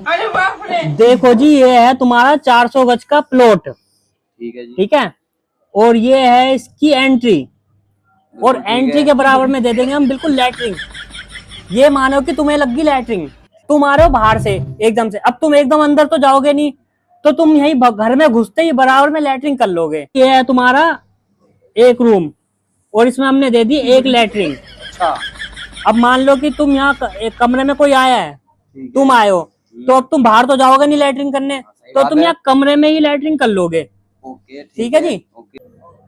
अरे बाप रे। देखो जी, ये है तुम्हारा 400 गज का प्लॉट। ठीक है जी। ठीक है, और ये है इसकी एंट्री, और एंट्री के बराबर में दे देंगे हम बिल्कुल लैटरिन। ये मानो कि तुम्हें लग गई लैटरिन, तुम आ रहे हो बाहर से एकदम से, अब तुम एकदम अंदर तो जाओगे नहीं, तो तुम यही घर में घुसते ही बराबर में लैटरिन कर लोगे। ये है तुम्हारा एक रूम, और इसमें हमने दे दी एक लैटरिन। अच्छा। अब मान लो कि तुम यहाँ एक कमरे में कोई आया है, तुम आए हो, तो अब तुम बाहर तो जाओगे नहीं लैटरिन करने, तो तुम यहाँ कमरे में ही लैटरिन कर लोगे। ओके, ठीक है जी। ओके।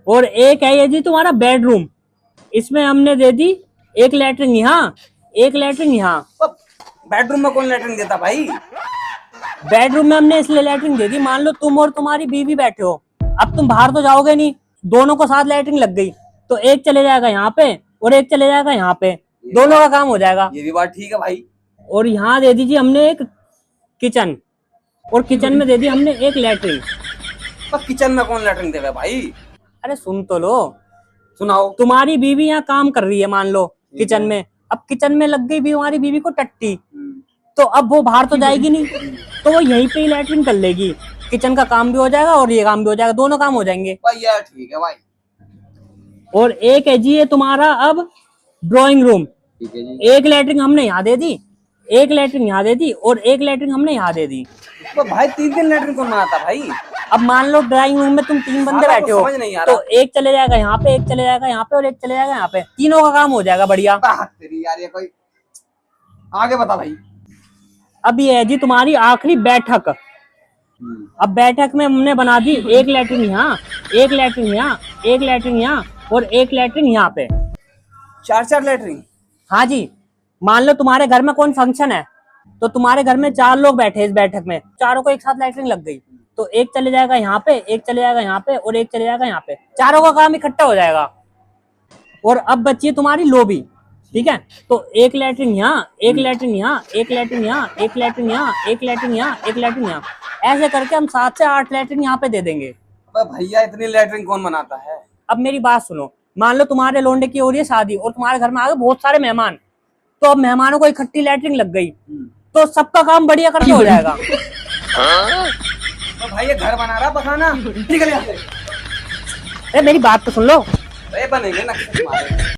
और एक है ये जी तुम्हारा बेडरूम, इसमें हमने दे दी एक लैटरिन यहाँ, एक लैटरिन यहाँ। बेडरूम में कौन लेटरिन देता भाई? बेडरूम में हमने इसलिए लैटरिन दे दी, मान लो तुम और तुम्हारी बीवी बैठे हो, अब तुम बाहर तो जाओगे नहीं, दोनों को साथ लैटरिन लग गई, तो एक चले जाएगा यहाँ पे और एक चले जाएगा यहाँ पे, दोनों का काम हो जाएगा। ये भी बात ठीक है भाई। और यहाँ दे दीजिए हमने एक किचन, और किचन में दे दी हमने एक लैटरिन। पर किचन में कौन लेटरिन देवे भाई? अरे सुन तो लो, सुनाओ। तुम्हारी बीवी यहाँ काम कर रही है मान लो किचन में, अब किचन में लग गई भी हमारी बीवी को टट्टी, तो अब वो बाहर तो जाएगी नहीं, तो वो यहीं पे ही लैटरिन कर लेगी, किचन का काम भी हो जाएगा और ये काम भी हो जाएगा, दोनों काम हो जाएंगे भाई यार ठीक है भाई। और एक है जी ये तुम्हारा अब ड्राइंग रूम, ठीक है जी। एक लैटरिन हमने यहाँ दे दी, एक लैटरिन यहाँ दे दी, और एक लैटरिन हमने यहाँ दे दी। तो भाई 3 लेटरिन कौन बनाता भाई? अब मान लो ड्राइंग रूम में तुम 3 बंदे बैठे हो, समझ नहीं आ रहा। तो एक चले जाएगा यहाँ पे, एक चले जाएगा यहाँ पे, और एक चले जाएगा यहाँ पे, तीनों का काम हो जाएगा बढ़िया। तेरी यार ये कोई, आगे बता भाई। अब ये है जी तुम्हारी आखिरी बैठक। अब बैठक में हमने बना दी एक लैटरिन यहाँ, एक लैटरिन यहाँ, एक लैटरिन यहाँ, और एक लैटरिन यहाँ पे। 4 लेटरिन? हाँ जी, मान लो तुम्हारे घर में कौन फंक्शन है, तो तुम्हारे घर में 4 लोग बैठे इस बैठक में, चारों को एक साथ लैटरिन लग गई, तो एक चले जाएगा यहाँ पे, एक चले जाएगा यहाँ पे, और एक चले जाएगा यहाँ पे, चारों का काम इकट्ठा हो जाएगा। और अब बची है तुम्हारी लॉबी। ठीक है, तो एक लैटरिन यहाँ, एक लैटरिन यहाँ, एक लैटरिन यहाँ, एक लैटरिन यहाँ, एक लैटरिन यहाँ, एक लैटरिन यहाँ, ऐसे करके हम 7 से 8 लैटरिन यहाँ पे दे देंगे। भैया इतनी लेटरिन कौन बनाता है? अब मेरी बात सुनो, मान लो तुम्हारे लोंडे की हो रही है शादी और तुम्हारे घर में आ गए बहुत सारे मेहमान, तो अब मेहमानों को इकट्ठी लैटरिन लग गई, तो सबका काम बढ़िया करके हो जाएगा। तो भाई ये घर बना रहा बखाना, निकल यहाँ से। अरे मेरी बात तो सुन लो। अरे बनेंगे ना।